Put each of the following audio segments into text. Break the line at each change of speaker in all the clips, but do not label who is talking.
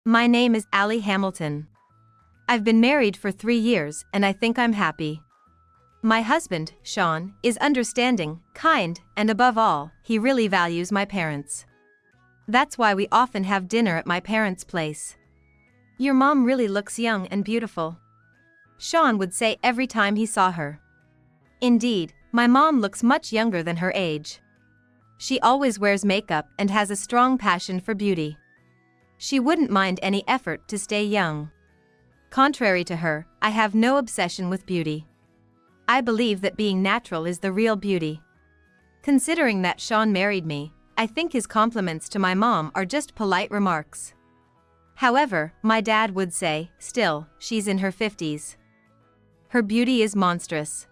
My name is Allie Hamilton. I've been married for 3 years and I think I'm happy. My husband, Sean, is understanding, kind, and above all, he really values my parents. That's why we often have dinner at my parents' place. Your mom really looks young and beautiful, Sean would say every time he saw her. Indeed, my mom looks much younger than her age. She always wears makeup and has a strong passion for beauty. She wouldn't mind any effort to stay young. Contrary to her, I have no obsession with beauty. I believe that being natural is the real beauty. Considering that Sean married me, I think his compliments to my mom are just polite remarks. However, my dad would say, still, she's in her 50s. Her beauty is monstrous.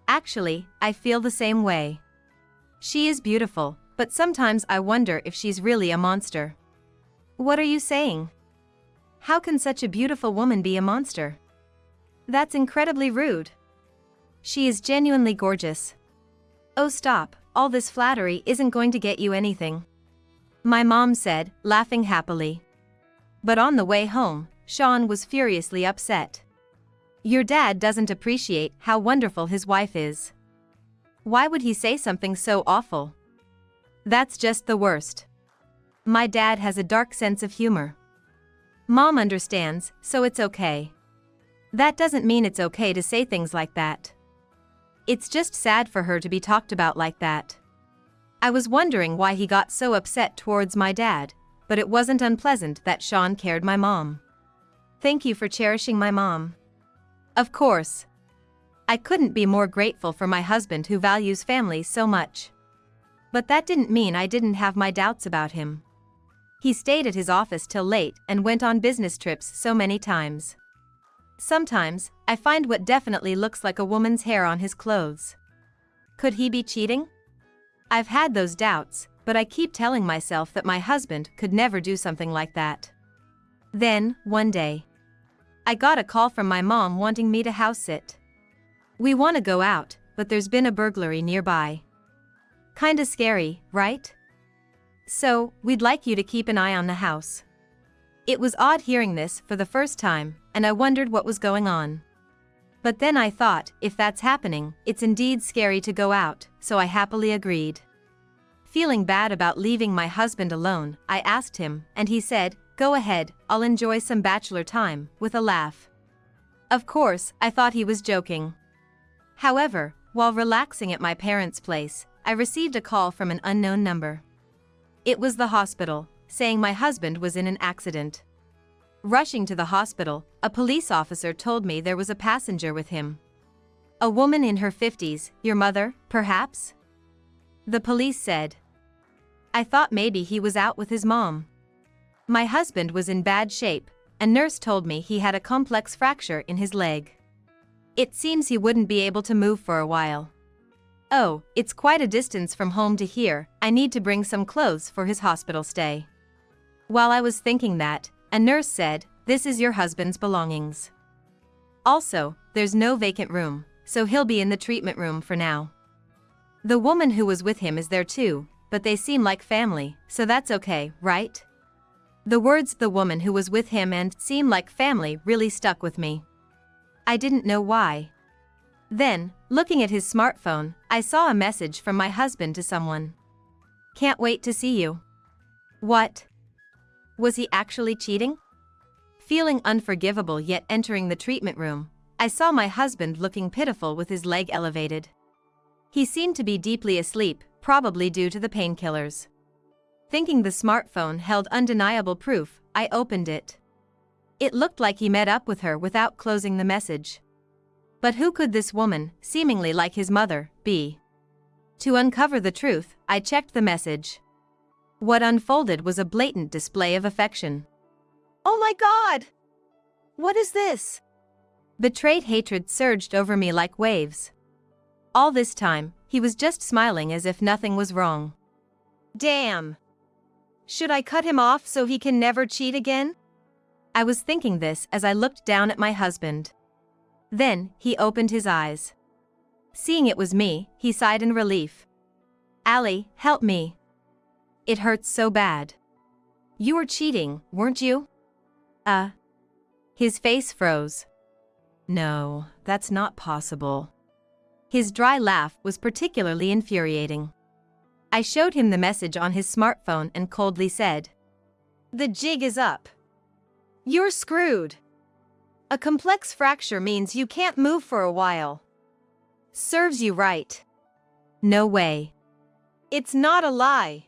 Actually, I feel the same way. She is beautiful, but sometimes I wonder if she's really a monster. What are you saying? How can such a beautiful woman be a monster? That's incredibly rude. She is genuinely gorgeous. Oh, stop, all this flattery isn't going to get you anything, my mom said, laughing happily. But on the way home, Sean was furiously upset. Your dad doesn't appreciate how wonderful his wife is. Why would he say something so awful? That's just the worst. My dad has a dark sense of humor. Mom understands, so it's okay. That doesn't mean it's okay to say things like that. It's just sad for her to be talked about like that. I was wondering why he got so upset towards my dad, but it wasn't unpleasant that Sean cared my mom. Thank you for cherishing my mom. Of course. I couldn't be more grateful for my husband who values family so much. But that didn't mean I didn't have my doubts about him. He stayed at his office till late and went on business trips so many times. Sometimes, I find what definitely looks like a woman's hair on his clothes. Could he be cheating? I've had those doubts, but I keep telling myself that my husband could never do something like that. Then, one day, I got a call from my mom wanting me to house sit. We want to go out, but there's been a burglary nearby. Kinda scary, right? So, we'd like you to keep an eye on the house. It was odd hearing this for the first time, and I wondered what was going on. But then I thought, if that's happening, it's indeed scary to go out, so I happily agreed. Feeling bad about leaving my husband alone, I asked him, and he said, go ahead, I'll enjoy some bachelor time, with a laugh. Of course, I thought he was joking. However, while relaxing at my parents' place, I received a call from an unknown number. It was the hospital, saying my husband was in an accident. Rushing to the hospital, a police officer told me there was a passenger with him. A woman in her 50s, your mother, perhaps? The police said. I thought maybe he was out with his mom. My husband was in bad shape, a nurse told me he had a complex fracture in his leg. It seems he wouldn't be able to move for a while. Oh, it's quite a distance from home to here, I need to bring some clothes for his hospital stay. While I was thinking that, a nurse said, this is your husband's belongings. Also, there's no vacant room, so he'll be in the treatment room for now. The woman who was with him is there too, but they seem like family, so that's okay, right? The words "the woman who was with him" and "seem like family" really stuck with me. I didn't know why. Then, looking at his smartphone, I saw a message from my husband to someone. Can't wait to see you. What? Was he actually cheating? Feeling unforgivable yet entering the treatment room, I saw my husband looking pitiful with his leg elevated. He seemed to be deeply asleep, probably due to the painkillers. Thinking the smartphone held undeniable proof, I opened it. It looked like he met up with her without closing the message. But who could this woman, seemingly like his mother, be? To uncover the truth, I checked the message. What unfolded was a blatant display of affection. Oh my God! What is this? Betrayed hatred surged over me like waves. All this time, he was just smiling as if nothing was wrong. Damn! Should I cut him off so he can never cheat again? I was thinking this as I looked down at my husband. Then, he opened his eyes. Seeing it was me, he sighed in relief. Allie, help me. It hurts so bad. You were cheating, weren't you? His face froze. No, that's not possible. His dry laugh was particularly infuriating. I showed him the message on his smartphone and coldly said, "The jig is up. You're screwed. A complex fracture means you can't move for a while. Serves you right." "No way." "It's not a lie.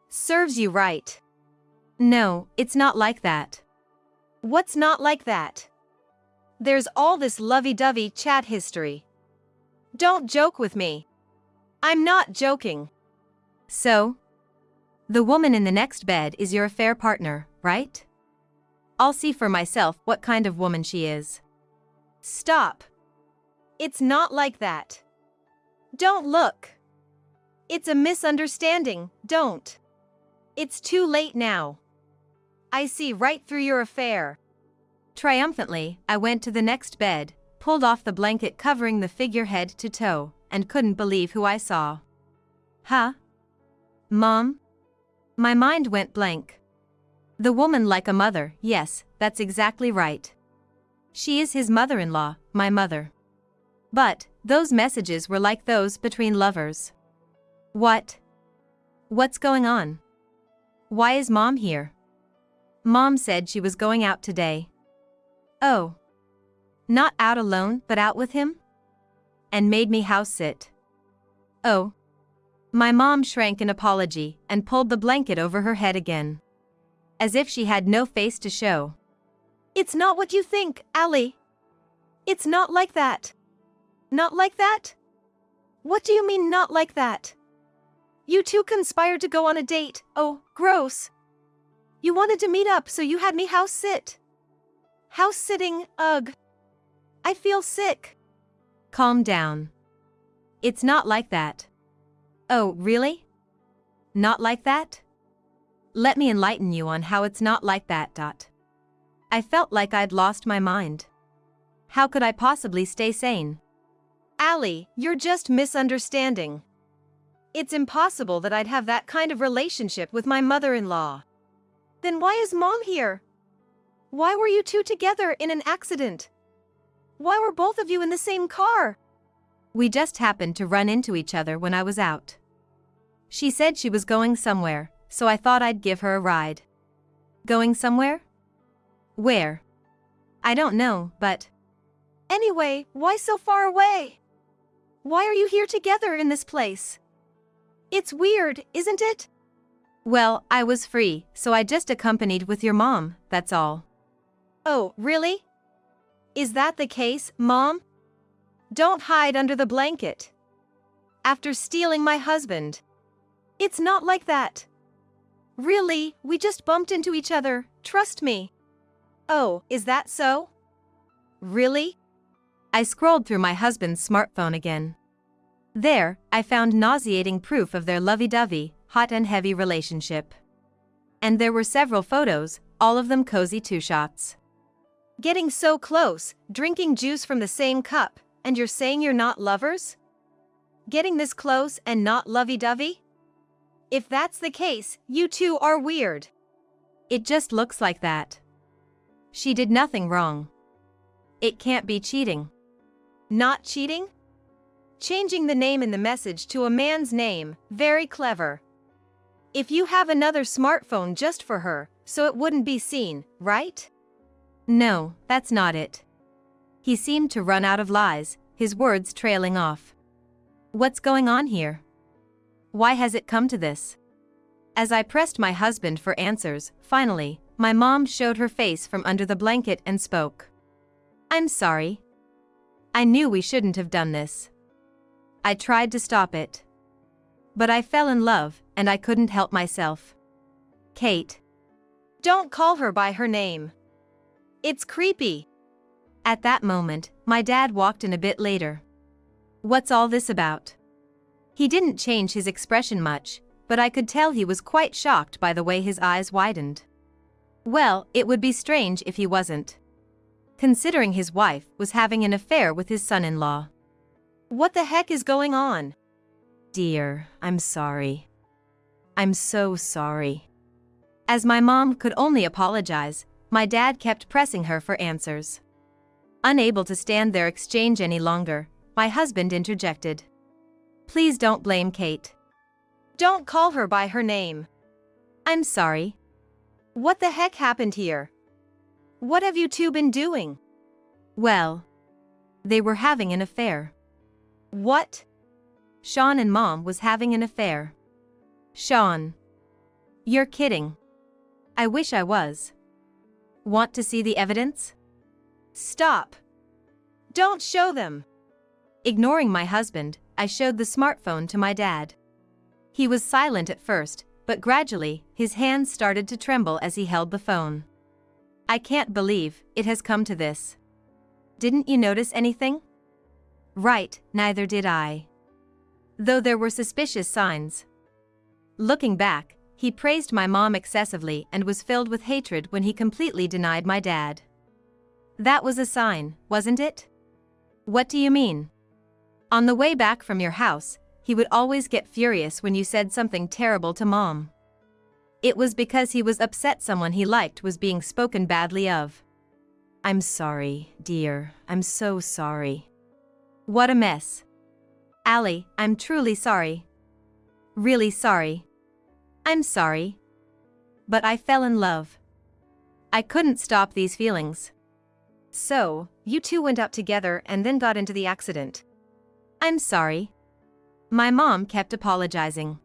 Serves you right." "No, it's not like that." "What's not like that? There's all this lovey-dovey chat history. Don't joke with me." "I'm not joking." "So? The woman in the next bed is your affair partner, right? I'll see for myself what kind of woman she is." "Stop. It's not like that. Don't look. It's a misunderstanding, don't. It's too late now. I see right through your affair." Triumphantly, I went to the next bed, pulled off the blanket covering the figure head to toe, and couldn't believe who I saw. "Huh? Mom?" My mind went blank. The woman like a mother, yes, that's exactly right. She is his mother-in-law, my mother. But those messages were like those between lovers. What's going on? Why is Mom here? Mom said she was going out today. Oh. Not out alone, but out with him? And made me house sit. Oh. My mom shrank in apology and pulled the blanket over her head again. As if she had no face to show. "It's not what you think, Allie. It's not like that." "Not like that? What do you mean not like that? You two conspired to go on a date. Oh, gross. You wanted to meet up so you had me house sit. House sitting, ugh. I feel sick." Calm down. It's not like that. Oh, really? Not like that? Let me enlighten you on how it's not like that. I felt like I'd lost my mind. How could I possibly stay sane? "Allie, you're just misunderstanding. It's impossible that I'd have that kind of relationship with my mother-in-law." "Then why is Mom here? Why were you two together in an accident? Why were both of you in the same car?" "We just happened to run into each other when I was out. She said she was going somewhere, so I thought I'd give her a ride." "Going somewhere? Where?" "I don't know, but..." "Anyway, why so far away? Why are you here together in this place? It's weird, isn't it?" "Well, I was free, so I just accompanied with your mom, that's all." "Oh, really? Is that the case, Mom? Don't hide under the blanket. After stealing my husband. It's not like that. Really, we just bumped into each other, trust me." "Oh, is that so? Really?" I scrolled through my husband's smartphone again. There, I found nauseating proof of their lovey-dovey, hot and heavy relationship. And there were several photos, all of them cozy two-shots. "Getting so close, drinking juice from the same cup, and you're saying you're not lovers? Getting this close and not lovey-dovey? If that's the case, you two are weird." "It just looks like that. She did nothing wrong. It can't be cheating." "Not cheating? Changing the name in the message to a man's name, very clever. If you have another smartphone just for her, so it wouldn't be seen, right?" "No, that's not it." He seemed to run out of lies, his words trailing off. "What's going on here? Why has it come to this?" As I pressed my husband for answers, finally, my mom showed her face from under the blanket and spoke. "I'm sorry. I knew we shouldn't have done this. I tried to stop it. But I fell in love, and I couldn't help myself." "Kate." "Don't call her by her name. It's creepy." At that moment, my dad walked in a bit later. "What's all this about?" He didn't change his expression much, but I could tell he was quite shocked by the way his eyes widened. Well, it would be strange if he wasn't, considering his wife was having an affair with his son-in-law. "What the heck is going on?" "Dear, I'm sorry. I'm so sorry." As my mom could only apologize, My dad kept pressing her for answers. Unable to stand their exchange any longer, my husband interjected. Please don't blame Kate. Don't call her by her name. I'm sorry. What the heck happened here? What have you two been doing? Well, they were having an affair. What? Sean and Mom was having an affair. Sean. You're kidding. I wish I was. Want to see the evidence? Stop. Don't show them. Ignoring my husband, I showed the smartphone to my dad. He was silent at first, but gradually, his hands started to tremble as he held the phone. I can't believe it has come to this. Didn't you notice anything? Right, neither did I. Though there were suspicious signs. Looking back, he praised my mom excessively and was filled with hatred when he completely denied my dad. That was a sign, wasn't it? What do you mean? On the way back from your house, he would always get furious when you said something terrible to Mom. It was because he was upset someone he liked was being spoken badly of. I'm sorry, dear, I'm so sorry. What a mess. Allie, I'm truly sorry. Really sorry. I'm sorry. But I fell in love. I couldn't stop these feelings. So, you two went out together and then got into the accident. I'm sorry. My mom kept apologizing.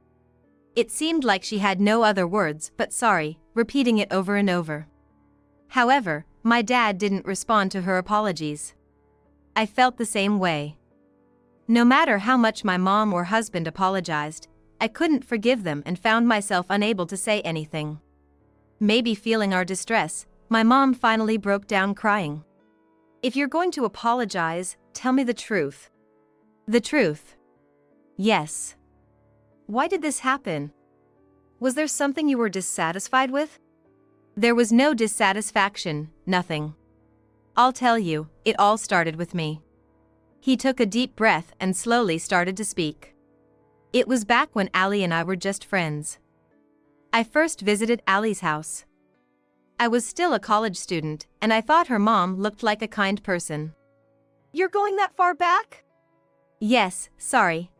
It seemed like she had no other words but sorry, repeating it over and over. However, my dad didn't respond to her apologies. I felt the same way. No matter how much my mom or husband apologized, I couldn't forgive them and found myself unable to say anything. Maybe feeling our distress, my mom finally broke down crying. If you're going to apologize, tell me the truth. The truth. Yes. Why did this happen? Was there something you were dissatisfied with? There was no dissatisfaction, nothing. I'll tell you, it all started with me. He took a deep breath and slowly started to speak. It was back when Allie and I were just friends. I first visited Allie's house. I was still a college student, and I thought her mom looked like a kind person. You're going that far back? Yes, sorry.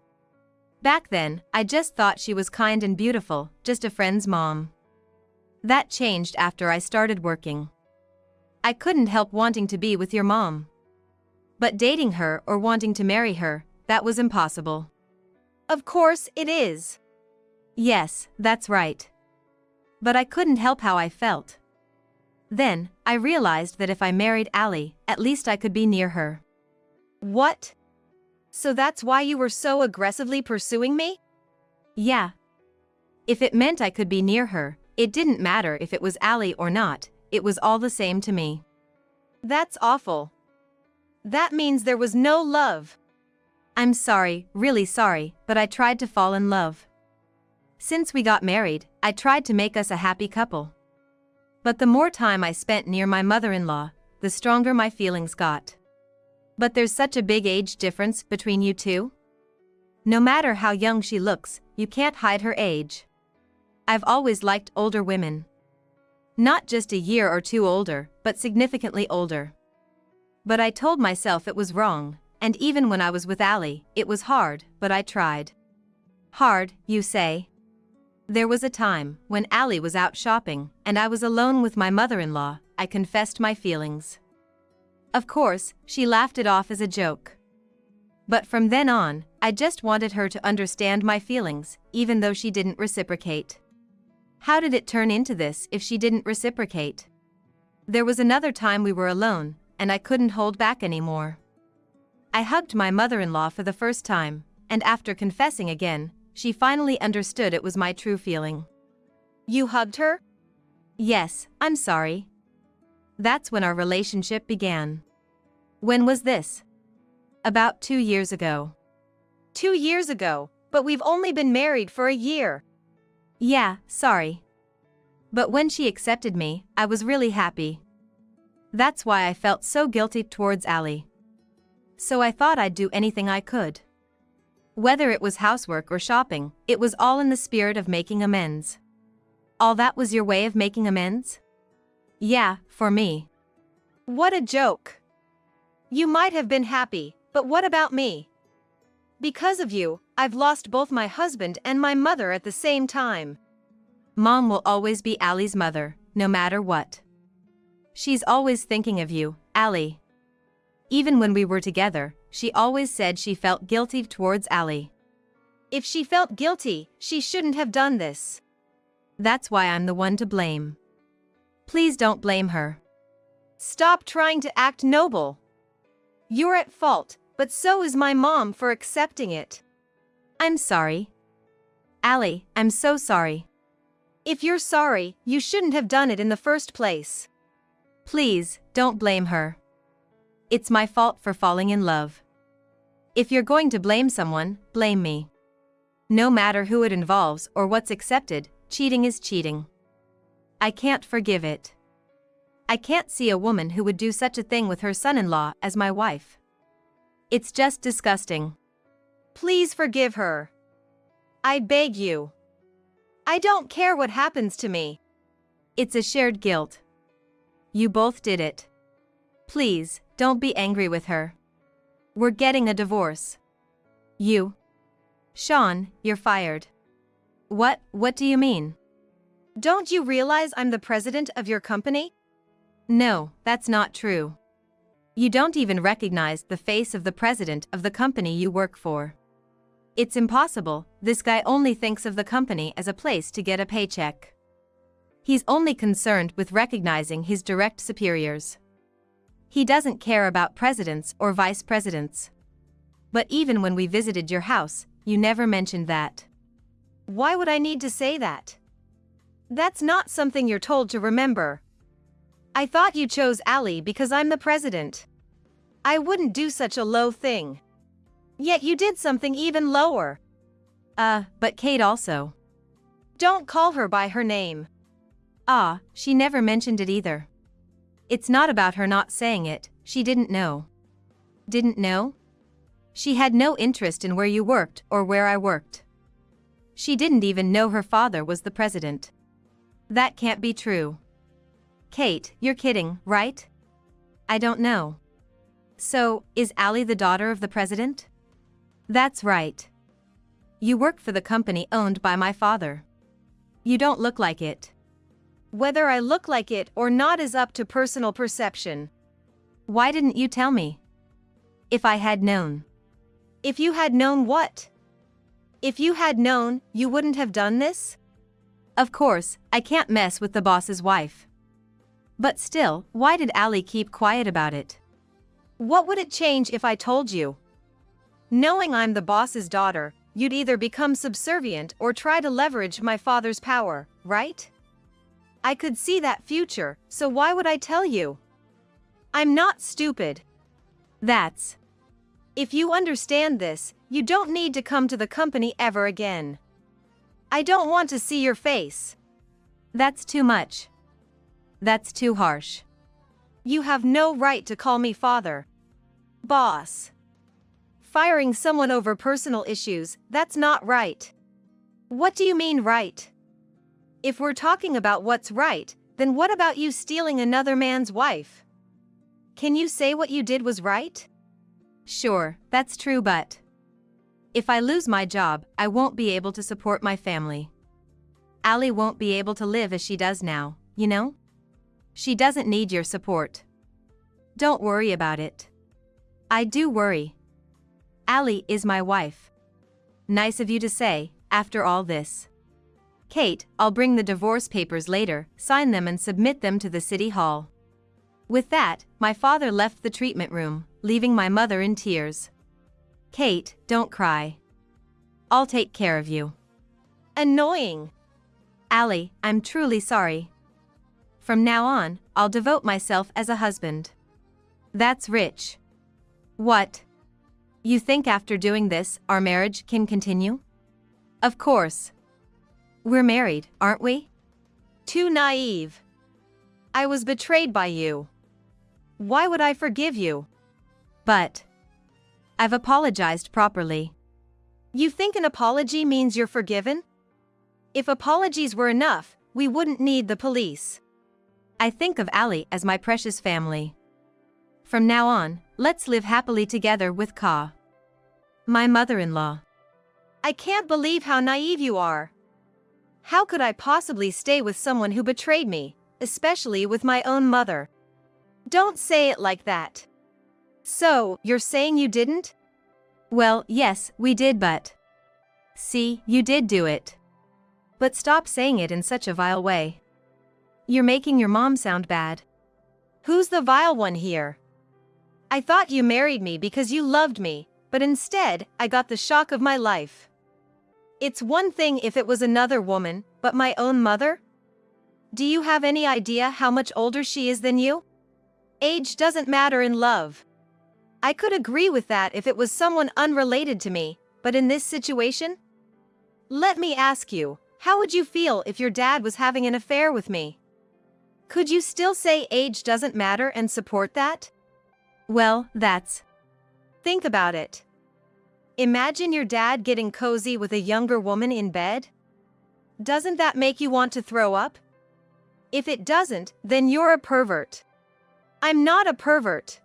Back then, I just thought she was kind and beautiful, just a friend's mom. That changed after I started working. I couldn't help wanting to be with your mom. But dating her or wanting to marry her, that was impossible. Of course it is. Yes, that's right. But I couldn't help how I felt. Then, I realized that if I married Allie, at least I could be near her. What? So that's why you were so aggressively pursuing me? Yeah. If it meant I could be near her, it didn't matter if it was Allie or not, it was all the same to me. That's awful. That means there was no love. I'm sorry, really sorry, but I tried to fall in love. Since we got married, I tried to make us a happy couple. But the more time I spent near my mother-in-law, the stronger my feelings got. But there's such a big age difference between you two. No matter how young she looks, you can't hide her age. I've always liked older women. Not just a year or two older, but significantly older. But I told myself it was wrong, and even when I was with Allie, it was hard, but I tried. Hard, you say? There was a time when Allie was out shopping, and I was alone with my mother-in-law. I confessed my feelings. Of course, she laughed it off as a joke. But from then on, I just wanted her to understand my feelings, even though she didn't reciprocate. How did it turn into this if she didn't reciprocate? There was another time we were alone, and I couldn't hold back anymore. I hugged my mother-in-law for the first time, and after confessing again, she finally understood it was my true feeling. You hugged her? Yes, I'm sorry. That's when our relationship began. When was this? About 2 years ago. 2 years ago, but we've only been married for a year. Yeah, sorry. But when she accepted me, I was really happy. That's why I felt so guilty towards Allie. So I thought I'd do anything I could. Whether it was housework or shopping, it was all in the spirit of making amends. All that was your way of making amends? Yeah, for me.
What a joke. You might have been happy, but what about me? Because of you, I've lost both my husband and my mother at the same time.
Mom will always be Allie's mother, no matter what. She's always thinking of you, Allie. Even when we were together, she always said she felt guilty towards Allie.
If she felt guilty, she shouldn't have done this.
That's why I'm the one to blame. Please don't blame her.
Stop trying to act noble. You're at fault, but so is my mom for accepting it.
I'm sorry. Allie, I'm so sorry.
If you're sorry, you shouldn't have done it in the first place.
Please, don't blame her. It's my fault for falling in love. If you're going to blame someone, blame me. No matter who it involves or what's accepted, cheating is cheating. I can't forgive it. I can't see a woman who would do such a thing with her son-in-law as my wife. It's just disgusting.
Please forgive her. I beg you. I don't care what happens to me.
It's a shared guilt. You both did it. Please, don't be angry with her. We're getting a divorce. You. Sean, you're fired. What do you mean?
Don't you realize I'm the president of your company?
No, that's not true. You don't even recognize the face of the president of the company you work for. It's impossible, this guy only thinks of the company as a place to get a paycheck. He's only concerned with recognizing his direct superiors. He doesn't care about presidents or vice presidents. But even when we visited your house, you never mentioned that.
Why would I need to say that? That's not something you're told to remember. I thought you chose Allie because I'm the president. I wouldn't do such a low thing. Yet you did something even lower.
But Kate also.
Don't call her by her name.
She never mentioned it either. It's not about her not saying it, she didn't know. Didn't know? She had no interest in where you worked or where I worked. She didn't even know her father was the president. That can't be true. Kate, you're kidding, right? I don't know. So, is Allie the daughter of the president? That's right. You work for the company owned by my father. You don't look like it.
Whether I look like it or not is up to personal perception.
Why didn't you tell me? If I had known.
If you had known what? If you had known, you wouldn't have done this?
Of course, I can't mess with the boss's wife. But still, why did Allie keep quiet about it?
What would it change if I told you? Knowing I'm the boss's daughter, you'd either become subservient or try to leverage my father's power, right? I could see that future, so why would I tell you? I'm not stupid.
That's.
If you understand this, you don't need to come to the company ever again. I don't want to see your face.
That's too much. That's too harsh.
You have no right to call me father. Boss. Firing someone over personal issues, that's not right. What do you mean right? If we're talking about what's right, then what about you stealing another man's wife? Can you say what you did was right?
Sure, that's true, but if I lose my job, I won't be able to support my family. Allie won't be able to live as she does now, you know? She doesn't need your support. Don't worry about it. I do worry. Allie is my wife. Nice of you to say, after all this. Kate, I'll bring the divorce papers later, sign them and submit them to the city hall. With that, my father left the treatment room, leaving my mother in tears. Kate, don't cry. I'll take care of you.
Annoying.
Allie, I'm truly sorry. From now on, I'll devote myself as a husband. That's rich. What? You think after doing this, our marriage can continue? Of course. We're married, aren't we?
Too naive. I was betrayed by you. Why would I forgive you?
But I've apologized properly.
You think an apology means you're forgiven? If apologies were enough, we wouldn't need the police.
I think of Ali as my precious family. From now on, let's live happily together with Ka, my mother-in-law.
I can't believe how naive you are. How could I possibly stay with someone who betrayed me, especially with my own mother? Don't say it like that. So, you're saying you didn't?
Well, yes, we did, but... See, you did do it. But stop saying it in such a vile way. You're making your mom sound bad.
Who's the vile one here? I thought you married me because you loved me, but instead, I got the shock of my life. It's one thing if it was another woman, but my own mother? Do you have any idea how much older she is than you? Age doesn't matter in love. I could agree with that if it was someone unrelated to me, but in this situation? Let me ask you, how would you feel if your dad was having an affair with me? Could you still say age doesn't matter and support that?
Well, that's...
Think about it. Imagine your dad getting cozy with a younger woman in bed. Doesn't that make you want to throw up? If it doesn't, then you're a pervert. I'm not a pervert.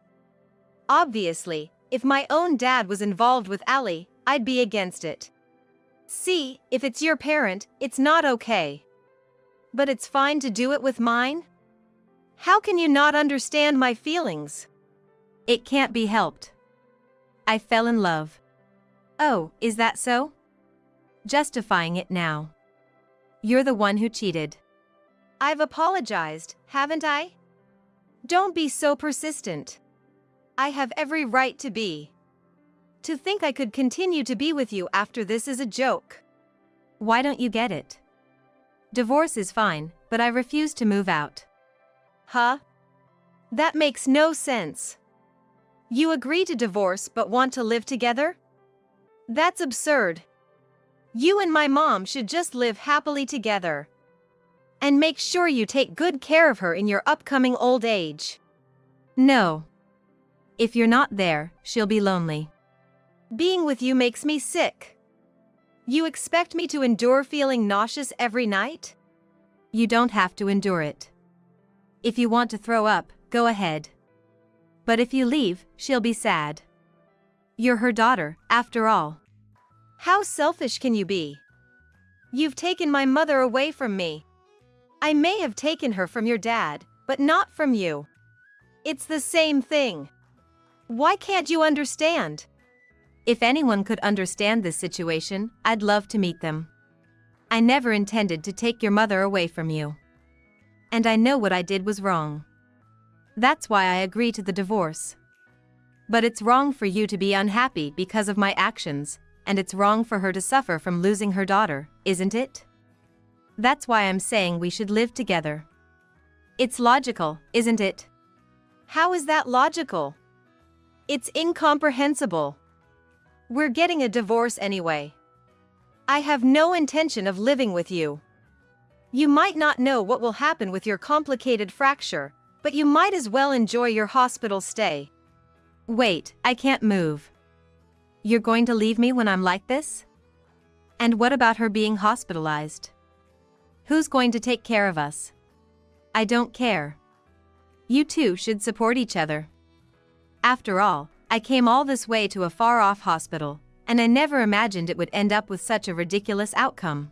Obviously, if my own dad was involved with Ali, I'd be against it. See, if it's your parent, it's not okay. But it's fine to do it with mine? How can you not understand my feelings?
It can't be helped. I fell in love. Oh, is that so? Justifying it now. You're the one who cheated.
I've apologized, haven't I? Don't be so persistent. I have every right to be. To think I could continue to be with you after this is a joke.
Why don't you get it? Divorce is fine, but I refuse to move out.
Huh? That makes no sense. You agree to divorce but want to live together? That's absurd. You and my mom should just live happily together. And make sure you take good care of her in your upcoming old age.
No. If you're not there, she'll be lonely.
Being with you makes me sick. You expect me to endure feeling nauseous every night?
You don't have to endure it. If you want to throw up, go ahead. But if you leave, she'll be sad. You're her daughter, after all.
How selfish can you be? You've taken my mother away from me. I may have taken her from your dad, but not from you. It's the same thing. Why can't you understand?
If anyone could understand this situation, I'd love to meet them. I never intended to take your mother away from you. And I know what I did was wrong. That's why I agree to the divorce. But it's wrong for you to be unhappy because of my actions, and it's wrong for her to suffer from losing her daughter, isn't it? That's why I'm saying we should live together. It's logical, isn't it?
How is that logical? It's incomprehensible. We're getting a divorce anyway. I have no intention of living with you. You might not know what will happen with your complicated fracture, but you might as well enjoy your hospital stay.
Wait, I can't move. You're going to leave me when I'm like this? And what about her being hospitalized? Who's going to take care of us? I don't care. You two should support each other. After all, I came all this way to a far-off hospital, and I never imagined it would end up with such a ridiculous outcome.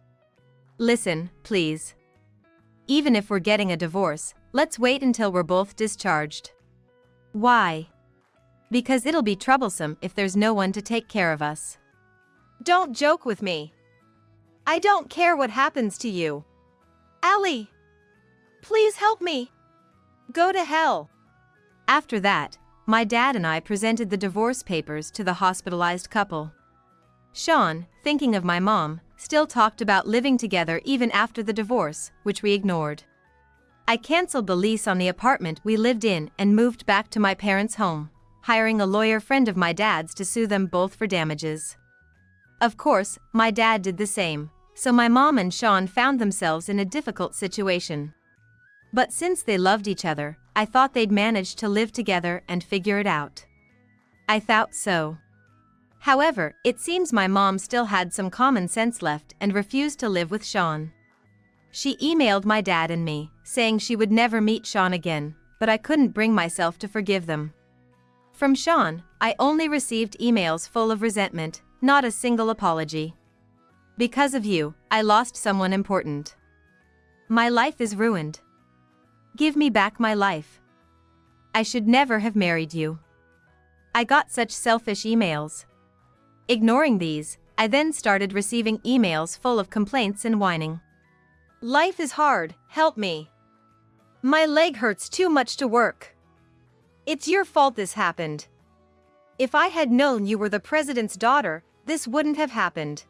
Listen, please. Even if we're getting a divorce, let's wait until we're both discharged. Why? Because it'll be troublesome if there's no one to take care of us.
Don't joke with me. I don't care what happens to you. Ali! Please help me! Go to hell!
After that, my dad and I presented the divorce papers to the hospitalized couple. Sean, thinking of my mom, still talked about living together even after the divorce, which we ignored. I canceled the lease on the apartment we lived in and moved back to my parents' home, hiring a lawyer friend of my dad's to sue them both for damages. Of course, my dad did the same, so my mom and Sean found themselves in a difficult situation. But since they loved each other, I thought they'd manage to live together and figure it out. I thought so. However, it seems my mom still had some common sense left and refused to live with Sean. She emailed my dad and me, saying she would never meet Sean again, but I couldn't bring myself to forgive them. From Sean, I only received emails full of resentment, not a single apology. Because of you, I lost someone important. My life is ruined. Give me back my life. I should never have married you. I got such selfish emails. Ignoring these, I then started receiving emails full of complaints and whining.
Life is hard, help me. My leg hurts too much to work. It's your fault this happened. If I had known you were the president's daughter, this wouldn't have happened.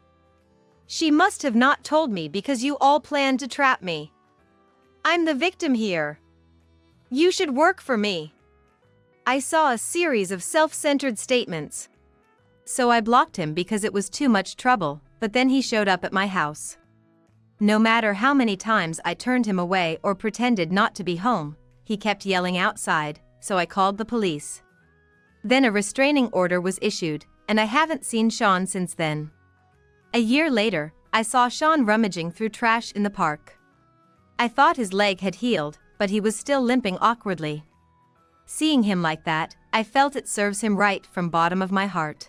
She must have not told me because you all planned to trap me. I'm the victim here. You should work for me. I saw a series of self-centered statements.
So I blocked him because it was too much trouble, but then he showed up at my house. No matter how many times I turned him away or pretended not to be home, he kept yelling outside, so I called the police. Then a restraining order was issued, and I haven't seen Sean since then. A year later, I saw Sean rummaging through trash in the park. I thought his leg had healed, but he was still limping awkwardly. Seeing him like that, I felt it serves him right from bottom of my heart.